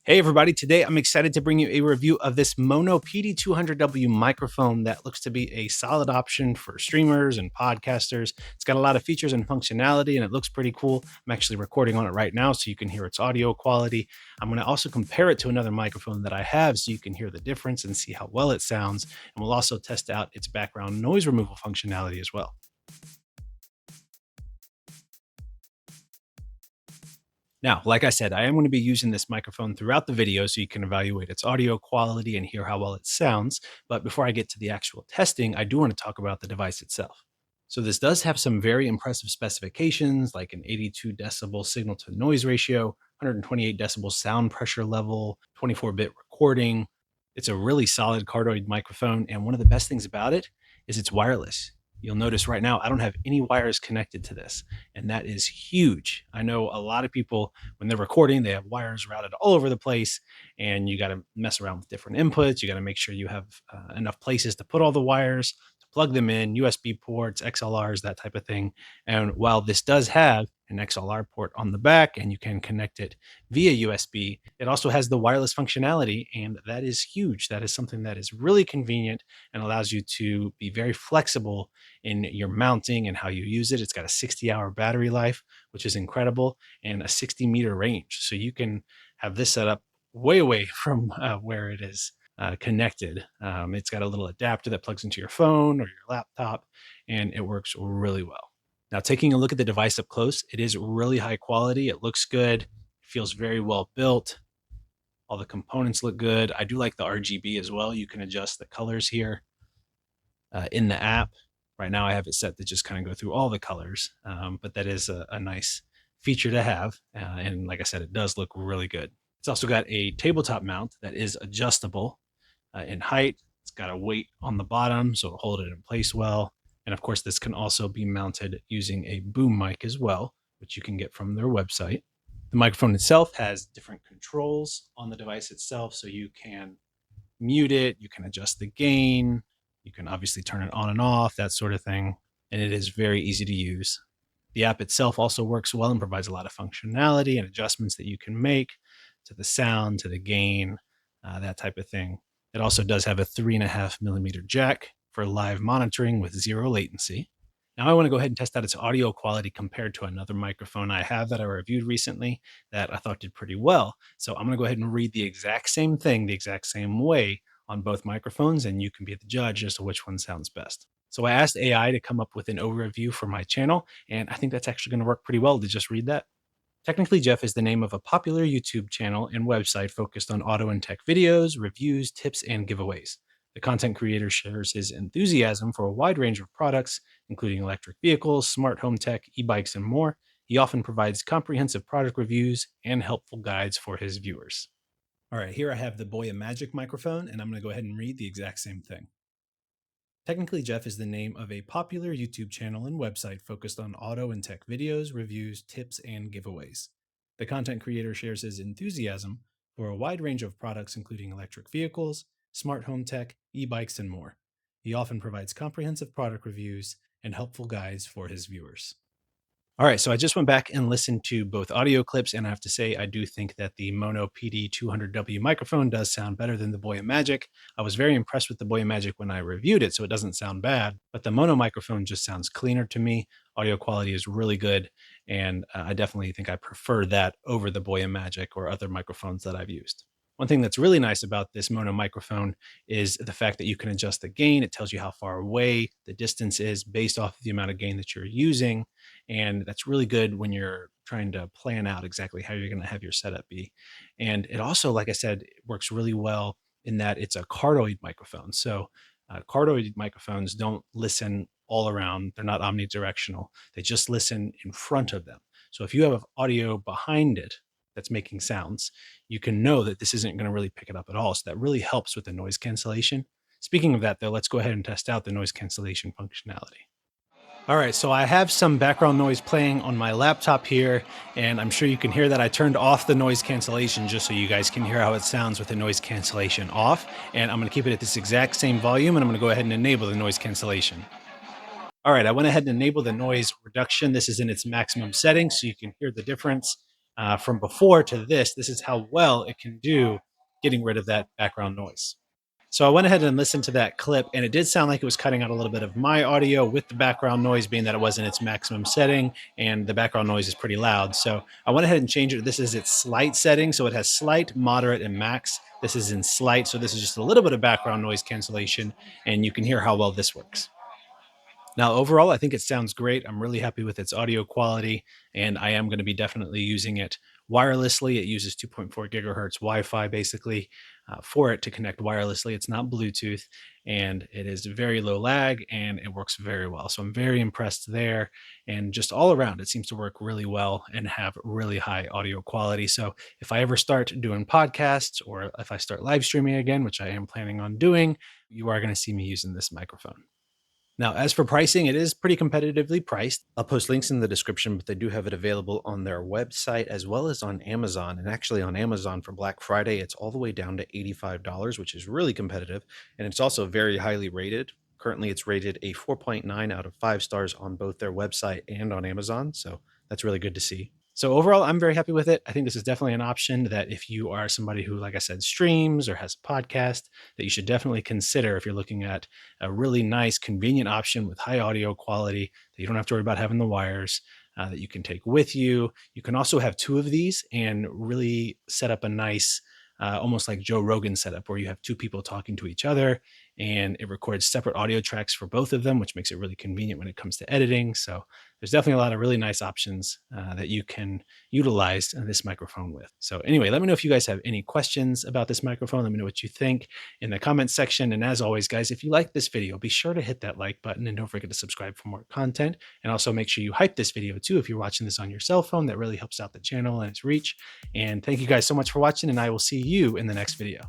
Hey everybody, today I'm excited to bring you a review of this Maono PD200W microphone that looks to be a solid option for streamers and podcasters. It's got a lot of features and functionality and it looks pretty cool. I'm actually recording on it right now so you can hear its audio quality. I'm going to also compare it to another microphone that I have so you can hear the difference and see how well it sounds. And we'll also test out its background noise removal functionality as well. Now, like I said, I am going to be using this microphone throughout the video so you can evaluate its audio quality and hear how well it sounds. But before I get to the actual testing, I do want to talk about the device itself. So this does have some very impressive specifications like an 82 decibel signal to noise ratio, 128 decibel sound pressure level, 24-bit recording. It's a really solid cardioid microphone, and one of the best things about it is it's wireless. You'll notice right now I don't have any wires connected to this, and that is huge. I know a lot of people, when they're recording, they have wires routed all over the place, and you got to mess around with different inputs. You got to make sure you have enough places to put all the wires, to plug them in, USB ports, XLRs, that type of thing. And while this does have an XLR port on the back and you can connect it via USB, it also has the wireless functionality, and that is huge. That is something that is really convenient and allows you to be very flexible in your mounting and how you use it. It's got a 60-hour battery life, which is incredible, and a 60-meter range. So you can have this set up way away from where it is connected. It's got a little adapter that plugs into your phone or your laptop, and it works really well. Now, taking a look at the device up close, it is really high quality. It looks good. It feels very well built. All the components look good. I do like the RGB as well. You can adjust the colors here in the app. Right now I have it set to just kind of go through all the colors, but that is a nice feature to have. And like I said, it does look really good. It's also got a tabletop mount that is adjustable in height. It's got a weight on the bottom, so it'll hold it in place well. And of course, this can also be mounted using a boom mic as well, which you can get from their website. The microphone itself has different controls on the device itself, so you can mute it, you can adjust the gain, you can obviously turn it on and off, that sort of thing. And it is very easy to use. The app itself also works well and provides a lot of functionality and adjustments that you can make to the sound, to the gain, that type of thing. It also does have a 3.5 millimeter jack for live monitoring with zero latency. Now I want to go ahead and test out its audio quality compared to another microphone I have that I reviewed recently that I thought did pretty well. So I'm going to go ahead and read the exact same thing, the exact same way on both microphones, and you can be the judge as to which one sounds best. So I asked AI to come up with an overview for my channel, and I think that's actually going to work pretty well to just read that. Technically Jeff is the name of a popular YouTube channel and website focused on auto and tech videos, reviews, tips, and giveaways. The content creator shares his enthusiasm for a wide range of products, including electric vehicles, smart home tech, e-bikes, and more. He often provides comprehensive product reviews and helpful guides for his viewers. All right, here I have the Boya Magic microphone, and I'm going to go ahead and read the exact same thing. Technically Jeff is the name of a popular YouTube channel and website focused on auto and tech videos, reviews, tips, and giveaways. The content creator shares his enthusiasm for a wide range of products, including electric vehicles, smart home tech, e-bikes, and more. He often provides comprehensive product reviews and helpful guides for his viewers. All right, so I just went back and listened to both audio clips, and I have to say I do think that the Maono PD200W microphone does sound better than the Boya Magic. I was very impressed with the Boya Magic when I reviewed it, so it doesn't sound bad, but the Maono microphone just sounds cleaner to me. Audio quality is really good, and I definitely think I prefer that over the Boya Magic or other microphones that I've used. One thing that's really nice about this Maono microphone is the fact that you can adjust the gain. It tells you how far away the distance is based off of the amount of gain that you're using. And that's really good when you're trying to plan out exactly how you're going to have your setup be. And it also, like I said, works really well in that it's a cardioid microphone. So cardioid microphones don't listen all around. They're not omnidirectional. They just listen in front of them. So if you have audio behind it that's making sounds, you can know that this isn't going to really pick it up at all. So that really helps with the noise cancellation. Speaking of that, though, let's go ahead and test out the noise cancellation functionality. All right, so I have some background noise playing on my laptop here, and I'm sure you can hear that I turned off the noise cancellation just so you guys can hear how it sounds with the noise cancellation off. And I'm going to keep it at this exact same volume, and I'm going to go ahead and enable the noise cancellation. All right, I went ahead and enabled the noise reduction. This is in its maximum setting, so you can hear the difference. from before to this is how well it can do getting rid of that background noise. So I went ahead and listened to that clip, and it did sound like it was cutting out a little bit of my audio with the background noise being that it wasn't its maximum setting, and the background noise is pretty loud. So I went ahead and changed it. This is its slight setting. So it has slight, moderate, and max. This is in slight. So this is just a little bit of background noise cancellation, and you can hear how well this works. Now, overall, I think it sounds great. I'm really happy with its audio quality, and I am going to be definitely using it wirelessly. It uses 2.4 gigahertz Wi Fi basically for it to connect wirelessly. It's not Bluetooth, and it is very low lag and it works very well. So I'm very impressed there. And just all around, it seems to work really well and have really high audio quality. So if I ever start doing podcasts or if I start live streaming again, which I am planning on doing, you are going to see me using this microphone. Now, as for pricing, it is pretty competitively priced. I'll post links in the description, but they do have it available on their website as well as on Amazon. And actually, on Amazon for Black Friday, it's all the way down to $85, which is really competitive. And it's also very highly rated. Currently, it's rated a 4.9 out of 5 stars on both their website and on Amazon. So that's really good to see. So overall, I'm very happy with it. I think this is definitely an option that if you are somebody who, like I said, streams or has a podcast, that you should definitely consider if you're looking at a really nice, convenient option with high audio quality that you don't have to worry about having the wires that you can take with you. You can also have two of these and really set up a nice, almost like Joe Rogan setup where you have two people talking to each other and it records separate audio tracks for both of them, which makes it really convenient when it comes to editing. So there's definitely a lot of really nice options that you can utilize this microphone with. So anyway, let me know if you guys have any questions about this microphone. Let me know what you think in the comments section. And as always, guys, if you like this video, be sure to hit that like button and don't forget to subscribe for more content. And also make sure you hype this video too if you're watching this on your cell phone. That really helps out the channel and its reach. And thank you guys so much for watching, and I will see you in the next video.